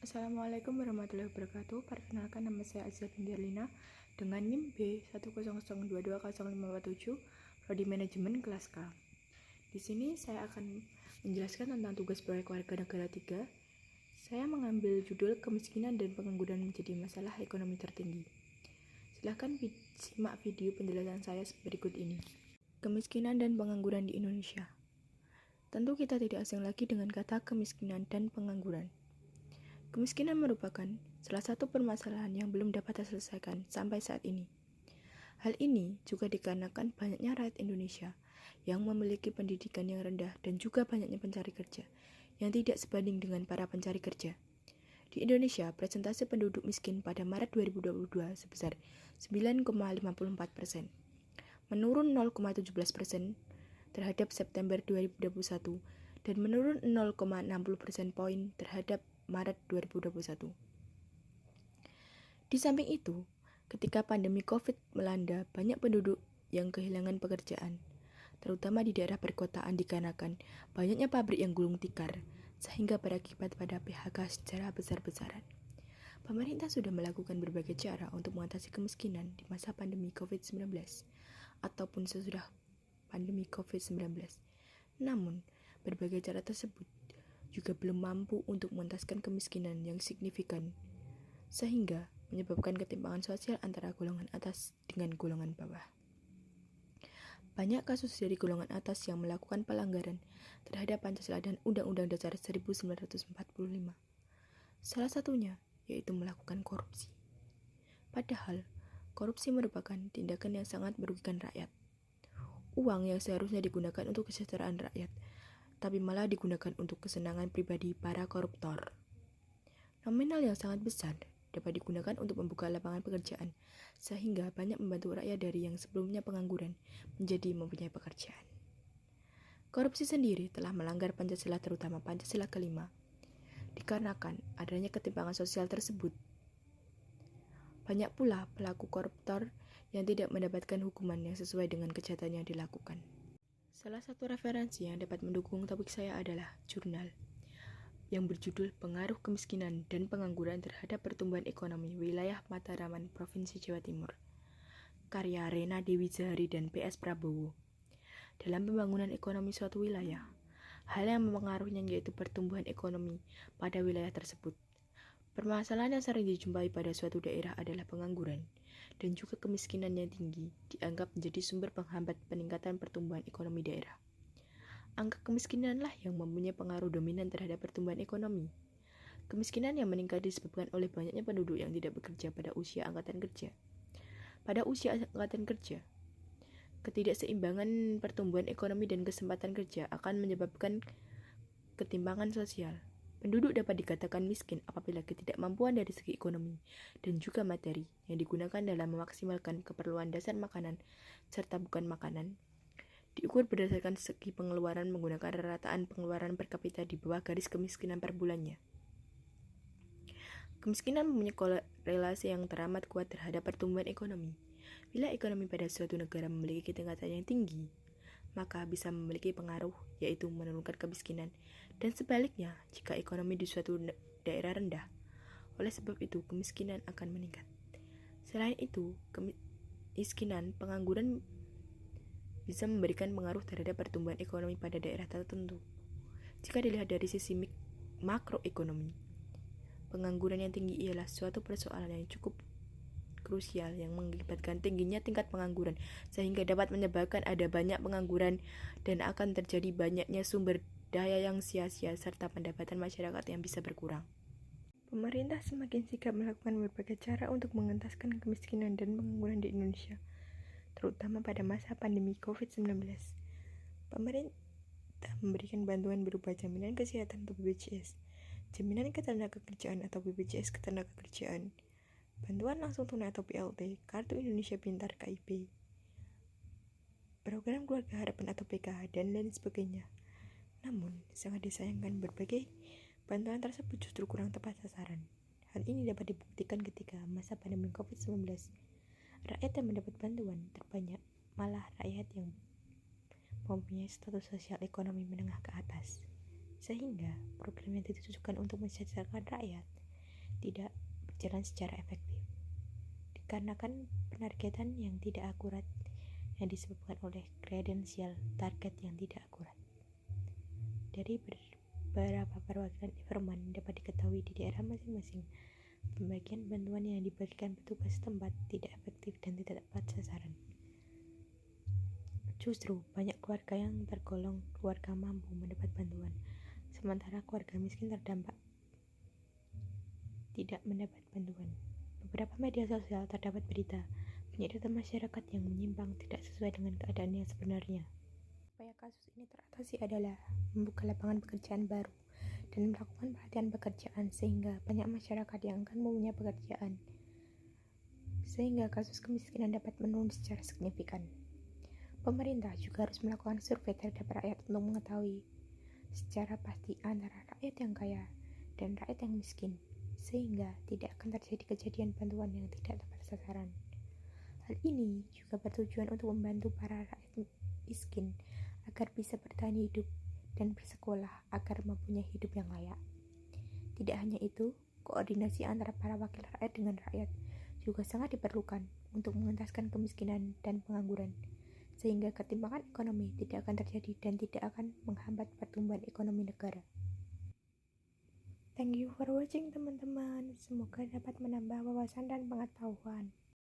Assalamualaikum warahmatullahi wabarakatuh. Perkenalkan, nama saya Azza binti Erlina dengan NIM B100220547, Prodi Manajemen kelas K. Di sini saya akan menjelaskan tentang tugas proyek warga negara 3. Saya mengambil judul kemiskinan dan pengangguran menjadi masalah ekonomi tertinggi. Silahkan simak video penjelasan saya berikut ini. Kemiskinan dan pengangguran di Indonesia. Tentu kita tidak asing lagi dengan kata kemiskinan dan pengangguran. Kemiskinan merupakan salah satu permasalahan yang belum dapat diselesaikan sampai saat ini. Hal ini juga dikarenakan banyaknya rakyat Indonesia yang memiliki pendidikan yang rendah dan juga banyaknya pencari kerja yang tidak sebanding dengan para pencari kerja. Di Indonesia, persentase penduduk miskin pada Maret 2022 sebesar 9,54%, menurun 0,17% terhadap September 2021 dan menurun 0,60% poin terhadap Maret 2021. Di samping itu, ketika pandemi COVID melanda, banyak penduduk yang kehilangan pekerjaan, terutama di daerah perkotaan dikarenakan banyaknya pabrik yang gulung tikar, sehingga berakibat pada PHK secara besar-besaran. Pemerintah sudah melakukan berbagai cara untuk mengatasi kemiskinan di masa pandemi COVID-19 ataupun sesudah pandemi COVID-19. Namun, berbagai cara tersebut juga belum mampu untuk mengentaskan kemiskinan yang signifikan, sehingga menyebabkan ketimpangan sosial antara golongan atas dengan golongan bawah. Banyak kasus dari golongan atas yang melakukan pelanggaran terhadap Pancasila dan Undang-Undang Dasar 1945. Salah satunya yaitu melakukan korupsi. Padahal, korupsi merupakan tindakan yang sangat merugikan rakyat. Uang yang seharusnya digunakan untuk kesejahteraan rakyat tapi malah digunakan untuk kesenangan pribadi para koruptor. Nominal yang sangat besar dapat digunakan untuk membuka lapangan pekerjaan, sehingga banyak membantu rakyat dari yang sebelumnya pengangguran menjadi mempunyai pekerjaan. Korupsi sendiri telah melanggar Pancasila, terutama Pancasila kelima, dikarenakan adanya ketimpangan sosial tersebut. Banyak pula pelaku koruptor yang tidak mendapatkan hukuman yang sesuai dengan kejahatan yang dilakukan. Salah satu referensi yang dapat mendukung topik saya adalah jurnal yang berjudul Pengaruh Kemiskinan dan Pengangguran Terhadap Pertumbuhan Ekonomi Wilayah Mataraman, Provinsi Jawa Timur, karya Rena Dewi Zahari dan PS Prabowo. Dalam pembangunan ekonomi suatu wilayah, hal yang mempengaruhinya yaitu pertumbuhan ekonomi pada wilayah tersebut. Permasalahan yang sering dijumpai pada suatu daerah adalah pengangguran dan juga kemiskinan yang tinggi dianggap menjadi sumber penghambat peningkatan pertumbuhan ekonomi daerah. Angka kemiskinanlah yang mempunyai pengaruh dominan terhadap pertumbuhan ekonomi. Kemiskinan yang meningkat disebabkan oleh banyaknya penduduk yang tidak bekerja pada usia angkatan kerja. Pada usia angkatan kerja, ketidakseimbangan pertumbuhan ekonomi dan kesempatan kerja akan menyebabkan ketimpangan sosial. Penduduk dapat dikatakan miskin apabila ketidakmampuan dari segi ekonomi dan juga materi yang digunakan dalam memaksimalkan keperluan dasar makanan serta bukan makanan diukur berdasarkan segi pengeluaran menggunakan rata-rataan pengeluaran per kapita di bawah garis kemiskinan per bulannya. Kemiskinan mempunyai korelasi yang teramat kuat terhadap pertumbuhan ekonomi. Bila ekonomi pada suatu negara memiliki tingkatan yang tinggi, maka bisa memiliki pengaruh yaitu menurunkan kemiskinan, dan sebaliknya jika ekonomi di suatu daerah rendah. Oleh sebab itu, kemiskinan akan meningkat. Selain itu, kemiskinan, pengangguran bisa memberikan pengaruh terhadap pertumbuhan ekonomi pada daerah tertentu. Jika dilihat dari sisi makroekonomi, pengangguran yang tinggi ialah suatu persoalan yang cukup krusial yang mengakibatkan tingginya tingkat pengangguran sehingga dapat menyebabkan ada banyak pengangguran dan akan terjadi banyaknya sumber daya yang sia-sia serta pendapatan masyarakat yang bisa berkurang. Pemerintah semakin sigap melakukan berbagai cara untuk mengentaskan kemiskinan dan pengangguran di Indonesia, terutama pada masa pandemi COVID-19. Pemerintah memberikan bantuan berupa jaminan kesehatan atau BPJS, jaminan ketenagakerjaan atau BPJS ketenagakerjaan, bantuan langsung tunai atau BLT, Kartu Indonesia Pintar KIP, program keluarga harapan atau PKH, dan lain sebagainya. Namun, sangat disayangkan berbagai bantuan tersebut justru kurang tepat sasaran. Hal ini dapat dibuktikan ketika masa pandemi COVID-19. Rakyat yang mendapat bantuan terbanyak malah rakyat yang mempunyai status sosial ekonomi menengah ke atas. Sehingga program yang ditujukan untuk mensejahterakan rakyat tidak berjalan secara efektif dikarenakan penargetan yang tidak akurat yang disebabkan oleh kredensial target yang tidak akurat. Dari beberapa perwakilan informan dapat diketahui di daerah masing-masing, pembagian bantuan yang dibagikan petugas setempat tidak efektif dan tidak tepat sasaran. Justru banyak keluarga yang tergolong keluarga mampu mendapat bantuan, sementara keluarga miskin terdampak tidak mendapat bantuan. Beberapa media sosial terdapat berita penyediaan masyarakat yang menyimpang tidak sesuai dengan keadaan yang sebenarnya. Upaya kasus ini teratasi adalah membuka lapangan pekerjaan baru dan melakukan pelatihan pekerjaan sehingga banyak masyarakat yang akan mempunyai pekerjaan, sehingga kasus kemiskinan dapat menurun secara signifikan. Pemerintah juga harus melakukan survei terhadap rakyat untuk mengetahui secara pasti antara rakyat yang kaya dan rakyat yang miskin, sehingga tidak akan terjadi kejadian bantuan yang tidak tepat sasaran. Hal ini juga bertujuan untuk membantu para rakyat miskin agar bisa bertahan hidup dan bersekolah agar mempunyai hidup yang layak. Tidak hanya itu, koordinasi antara para wakil rakyat dengan rakyat juga sangat diperlukan untuk mengentaskan kemiskinan dan pengangguran, sehingga ketimpangan ekonomi tidak akan terjadi dan tidak akan menghambat pertumbuhan ekonomi negara. Thank you for watching teman-teman. Semoga dapat menambah wawasan dan pengetahuan.